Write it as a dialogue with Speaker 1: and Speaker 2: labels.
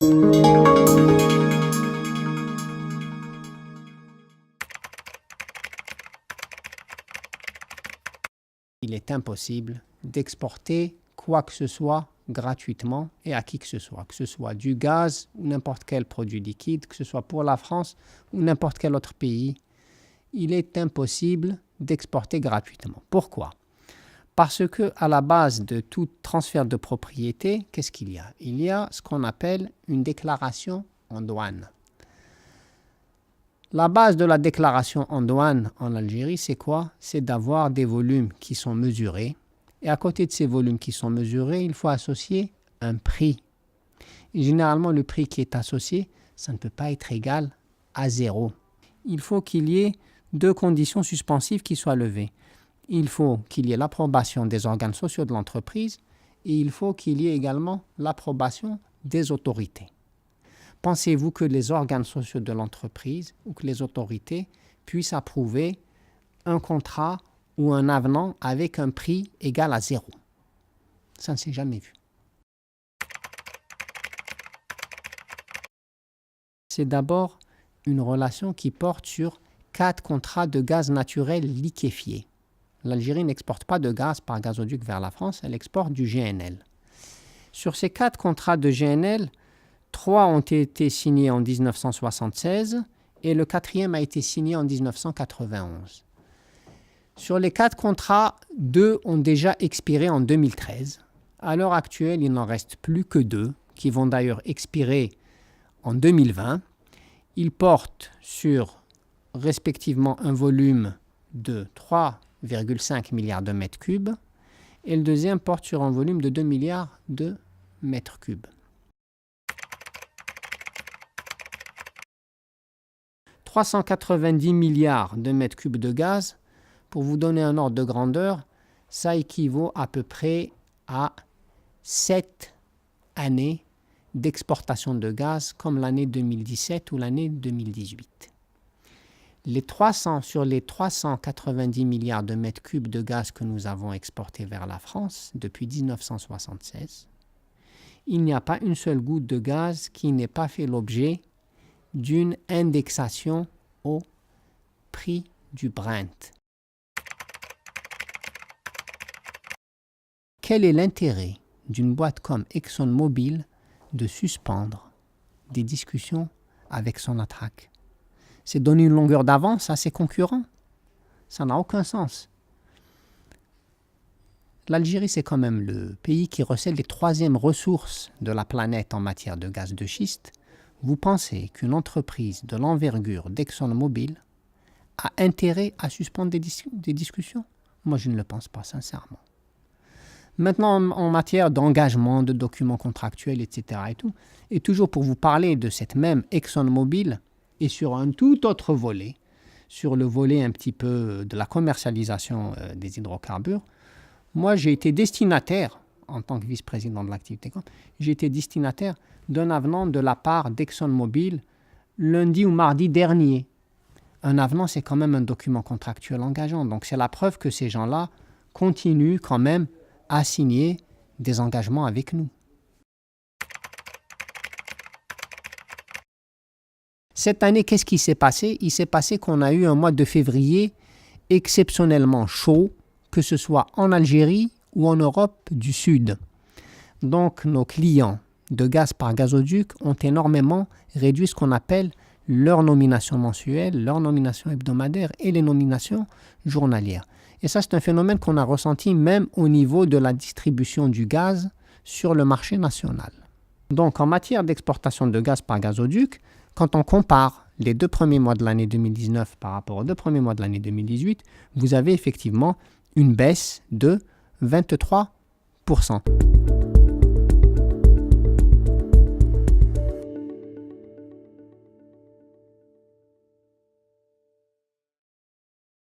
Speaker 1: Il est impossible d'exporter quoi que ce soit gratuitement et à qui que ce soit du gaz ou n'importe quel produit liquide, que ce soit pour la France ou n'importe quel autre pays. Il est impossible d'exporter gratuitement. Pourquoi? Parce que à la base de tout transfert de propriété, qu'est-ce qu'il y a? Il y a ce qu'on appelle une déclaration en douane. La base de la déclaration en douane en Algérie, c'est quoi? C'est d'avoir des volumes qui sont mesurés. Et à côté de ces volumes qui sont mesurés, il faut associer un prix. Et généralement, le prix qui est associé, ça ne peut pas être égal à 0. Il faut qu'il y ait deux conditions suspensives qui soient levées. Il faut qu'il y ait l'approbation des organes sociaux de l'entreprise et il faut qu'il y ait également l'approbation des autorités. Pensez-vous que les organes sociaux de l'entreprise ou que les autorités puissent approuver un contrat ou un avenant avec un prix égal à 0? Ça ne s'est jamais vu. C'est d'abord une relation qui porte sur 4 contrats de gaz naturel liquéfié. L'Algérie n'exporte pas de gaz par gazoduc vers la France, elle exporte du GNL. Sur ces 4 contrats de GNL, 3 ont été signés en 1976 et le 4e a été signé en 1991. Sur les 4 contrats, 2 ont déjà expiré en 2013. À l'heure actuelle, il n'en reste plus que 2, qui vont d'ailleurs expirer en 2020. Ils portent sur respectivement un volume de 3,5 milliards de mètres cubes et le deuxième porte sur un volume de 2 milliards de mètres cubes. 390 milliards de mètres cubes de gaz, pour vous donner un ordre de grandeur, ça équivaut à peu près à 7 années d'exportation de gaz comme l'année 2017 ou l'année 2018. Sur les 390 milliards de mètres cubes de gaz que nous avons exportés vers la France depuis 1976, il n'y a pas une seule goutte de gaz qui n'ait pas fait l'objet d'une indexation au prix du Brent. Quel est l'intérêt d'une boîte comme ExxonMobil de suspendre des discussions avec Sonatrach? C'est donner une longueur d'avance à ses concurrents. Ça n'a aucun sens. L'Algérie, c'est quand même le pays qui recèle les 3e ressources de la planète en matière de gaz de schiste. Vous pensez qu'une entreprise de l'envergure d'ExxonMobil a intérêt à suspendre des discussions? Moi, je ne le pense pas, sincèrement. Maintenant, en matière d'engagement, de documents contractuels, etc. et toujours pour vous parler de cette même ExxonMobil, et sur un tout autre volet, sur le volet un petit peu de la commercialisation des hydrocarbures, moi j'ai été destinataire, en tant que vice-président de l'activité, j'ai été destinataire d'un avenant de la part d'ExxonMobil lundi ou mardi dernier. Un avenant, c'est quand même un document contractuel engageant, donc c'est la preuve que ces gens-là continuent quand même à signer des engagements avec nous. Cette année, qu'est-ce qui s'est passé? Il s'est passé qu'on a eu un mois de février exceptionnellement chaud, que ce soit en Algérie ou en Europe du Sud. Donc, nos clients de gaz par gazoduc ont énormément réduit ce qu'on appelle leur nomination mensuelle, leur nomination hebdomadaire et les nominations journalières. Et ça, c'est un phénomène qu'on a ressenti même au niveau de la distribution du gaz sur le marché national. Donc, en matière d'exportation de gaz par gazoduc, quand on compare les 2 premiers mois de l'année 2019 par rapport aux 2 premiers mois de l'année 2018, vous avez effectivement une baisse de 23%.